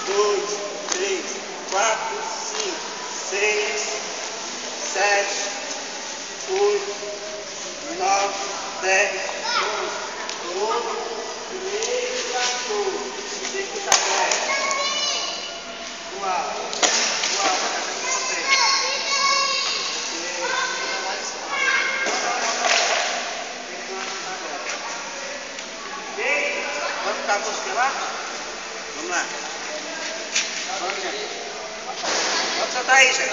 2, 3, 4, 5, 6, 7, 8, 9, 10, 11, 13, 14. Tem que estar perto. Uau. Vamos ficar com os lá? Vamos lá. Vamos soltar aí, gente.